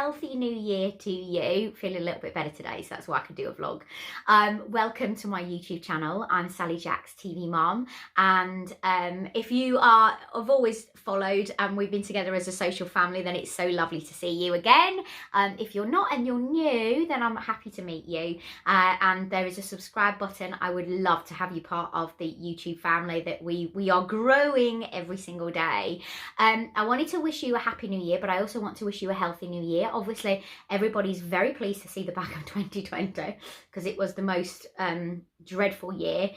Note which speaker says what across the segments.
Speaker 1: healthy new year to you. Feeling a little bit better today, so that's why I could do a vlog. Welcome to my YouTube channel. I'm Sally Jack's TV mom, and if you have always followed and we've been together as a social family, then it's so lovely to see you again. If you're not and you're new, then I'm happy to meet you, and there is a subscribe button. I would love to have you part of the YouTube family that we are growing every single day. I wanted to wish you a happy new year, but I also want to wish you a healthy new year. Obviously, everybody's very pleased to see the back of 2020 because it was the most dreadful year,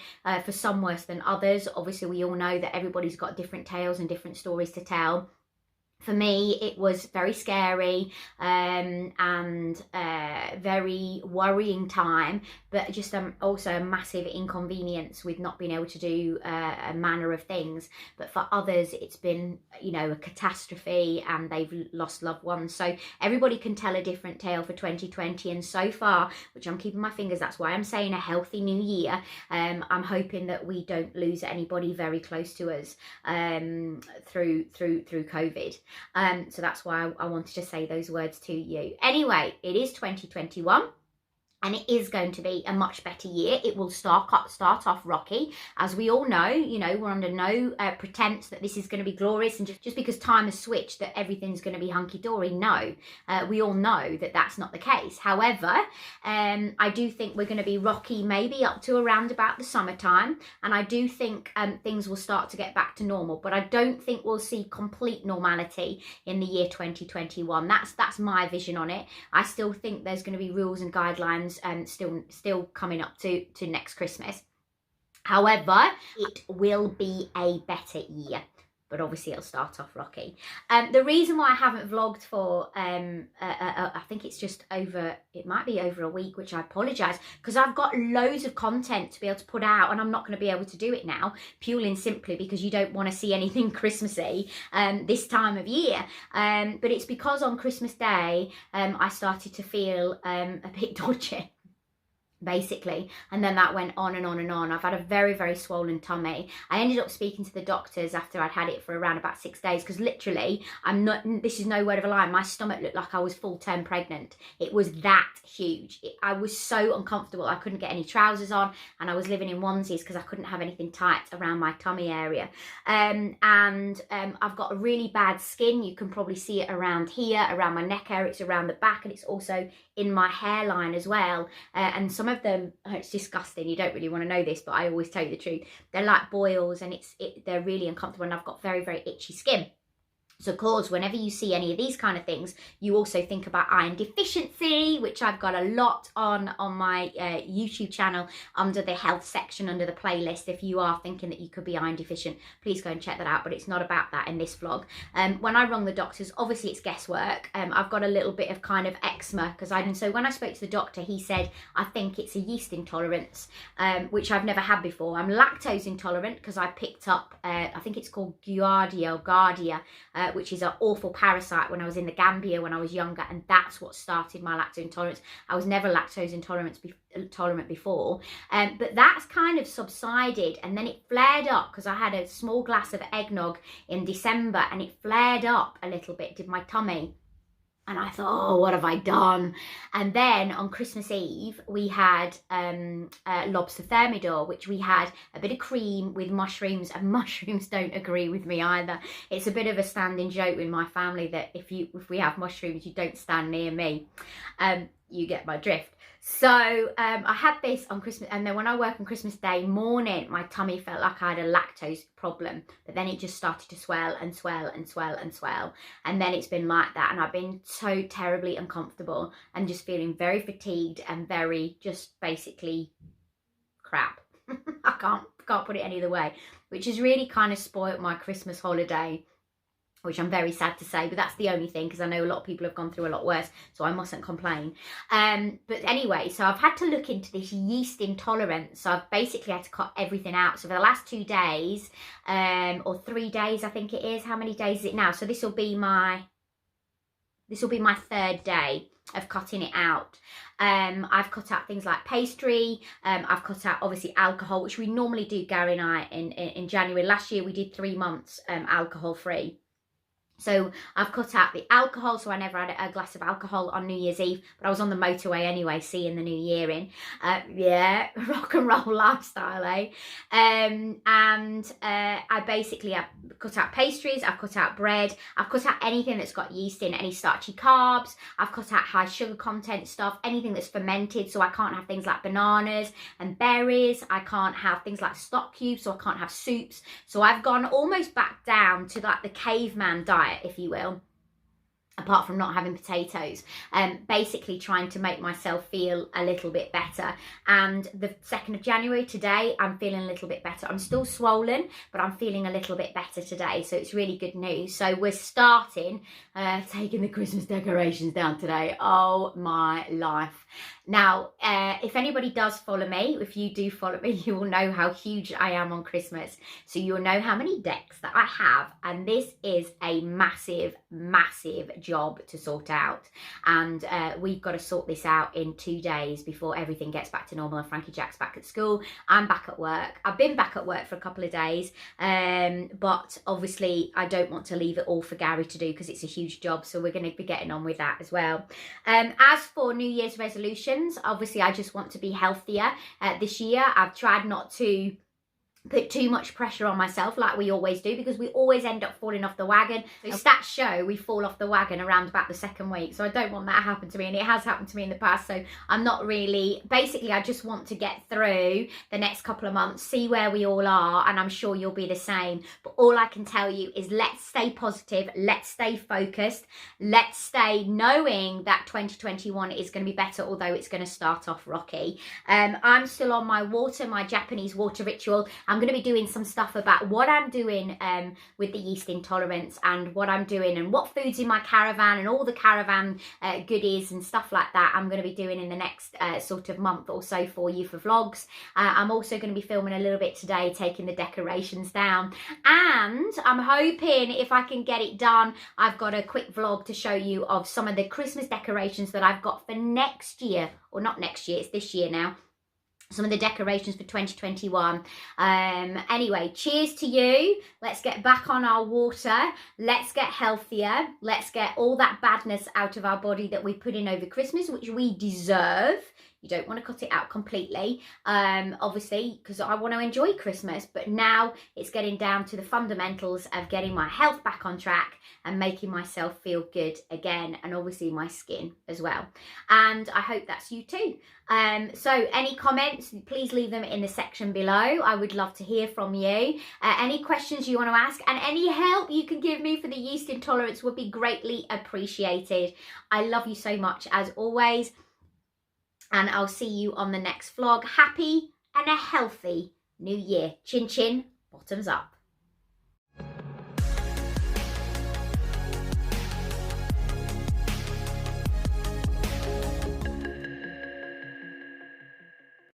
Speaker 1: for some worse than others. Obviously, we all know that everybody's got different tales and different stories to tell. For me, it was very scary and very worrying time, but just also a massive inconvenience with not being able to do a manner of things. But for others, it's been, you know, a catastrophe and they've lost loved ones. So everybody can tell a different tale for 2020. And so far, which I'm keeping my fingers, that's why I'm saying a healthy new year. I'm hoping that we don't lose anybody very close to us through COVID. So that's why I wanted to say those words to you. Anyway, it is 2021. And it is going to be a much better year. It will start off rocky. As we all know, you know, we're under no pretense that this is going to be glorious. And just because time has switched that everything's going to be hunky-dory. No, we all know that that's not the case. However, I do think we're going to be rocky maybe up to around about the summertime. And I do think things will start to get back to normal. But I don't think we'll see complete normality in the year 2021. That's my vision on it. I still think there's going to be rules and guidelines still coming up to next Christmas. However, it will be a better year, but obviously it'll start off rocky. The reason why I haven't vlogged for I think it's just over, it might be over a week, which I apologise, because I've got loads of content to be able to put out and I'm not going to be able to do it now, purely and simply because you don't want to see anything Christmassy this time of year. But it's because on Christmas Day I started to feel a bit dodgy, basically, and then that went on and on and on. I've had a very, very swollen tummy. I ended up speaking to the doctors after I'd had it for around about 6 days, because literally, this is no word of a lie, my stomach looked like I was full term pregnant. It was that huge. I was so uncomfortable. I couldn't get any trousers on, and I was living in onesies because I couldn't have anything tight around my tummy area. I've got a really bad skin. You can probably see it around here, around my neck area. It's around the back, and it's also in my hairline as well. And some of them, oh, it's disgusting, you don't really want to know this, but I always tell you the truth, they're like boils, and they're really uncomfortable, and I've got very, very itchy skin. So of course, whenever you see any of these kind of things, you also think about iron deficiency, which I've got a lot on my YouTube channel under the health section, under the playlist. If you are thinking that you could be iron deficient, please go and check that out. But it's not about that in this vlog. When I rung the doctors, obviously it's guesswork. I've got a little bit of kind of eczema, so when I spoke to the doctor, he said, I think it's a yeast intolerance, which I've never had before. I'm lactose intolerant because I picked up, I think it's called Giardia, which is an awful parasite when I was in the Gambia when I was younger, and that's what started my lactose intolerance. I was never lactose intolerant before, but that's kind of subsided, and then it flared up because I had a small glass of eggnog in December, and it flared up a little bit, did my tummy. And I thought, oh, what have I done? And then on Christmas Eve, we had lobster thermidor, which we had a bit of cream with mushrooms, and mushrooms don't agree with me either. It's a bit of a standing joke with my family that if we have mushrooms, you don't stand near me. You get my drift. So I had this on Christmas, and then when I work on Christmas Day morning, my tummy felt like I had a lactose problem, but then it just started to swell and swell and swell and swell, and then it's been like that, and I've been so terribly uncomfortable and just feeling very fatigued and very just basically crap. I can't put it any other way, which has really kind of spoilt my Christmas holiday, which I'm very sad to say, but that's the only thing, because I know a lot of people have gone through a lot worse, so I mustn't complain. But anyway, so I've had to look into this yeast intolerance. So I've basically had to cut everything out. So for the last 2 days, or 3 days, I think it is. How many days is it now? So this will be my 3rd day of cutting it out. I've cut out things like pastry. I've cut out obviously alcohol, which we normally do, Gary and I, in January. Last year we did 3 months alcohol free. So I've cut out the alcohol, so I never had a glass of alcohol on New Year's Eve, but I was on the motorway anyway, seeing the new year in. Yeah, rock and roll lifestyle, eh? I basically have cut out pastries, I've cut out bread, I've cut out anything that's got yeast in, any starchy carbs, I've cut out high sugar content stuff, anything that's fermented, so I can't have things like bananas and berries, I can't have things like stock cubes, so I can't have soups. So I've gone almost back down to like the caveman diet, if you will, apart from not having potatoes, basically trying to make myself feel a little bit better. And the 2nd of January, today, I'm feeling a little bit better. I'm still swollen, but I'm feeling a little bit better today, so it's really good news. So we're starting taking the Christmas decorations down today. Oh my life. Now, if anybody does follow me, if you do follow me, you will know how huge I am on Christmas. So you'll know how many decks that I have. And this is a massive, massive job to sort out. And we've got to sort this out in 2 days before everything gets back to normal and Frankie Jack's back at school. I'm back at work. I've been back at work for a couple of days. But obviously I don't want to leave it all for Gary to do because it's a huge job. So we're going to be getting on with that as well. As for New Year's resolutions, obviously I just want to be healthier this year. I've tried not to put too much pressure on myself like we always do, because we always end up falling off the wagon. So stats show we fall off the wagon around about the 2nd week, so I don't want that to happen to me, and it has happened to me in the past. So I'm not really, basically I just want to get through the next couple of months, see where we all are, and I'm sure you'll be the same. But all I can tell you is let's stay positive, let's stay focused, let's stay knowing that 2021 is going to be better, although it's going to start off rocky. I'm still on my water, my Japanese water ritual. I'm going to be doing some stuff about what I'm doing with the yeast intolerance, and what I'm doing and what food's in my caravan, and all the caravan goodies and stuff like that I'm going to be doing in the next sort of month or so for you for vlogs. I'm also going to be filming a little bit today, taking the decorations down, and I'm hoping if I can get it done, I've got a quick vlog to show you of some of the Christmas decorations that I've got for next year, or not next year, it's this year now. Some of the decorations for 2021. Anyway, cheers to you. Let's get back on our water. Let's get healthier. Let's get all that badness out of our body that we put in over Christmas, which we deserve. You don't want to cut it out completely, obviously, because I want to enjoy Christmas. But now it's getting down to the fundamentals of getting my health back on track and making myself feel good again, and obviously my skin as well. And I hope that's you too. So any comments, please leave them in the section below. I would love to hear from you. Any questions you want to ask, and any help you can give me for the yeast intolerance would be greatly appreciated. I love you so much as always. And I'll see you on the next vlog. Happy and a healthy new year. Chin chin, bottoms up.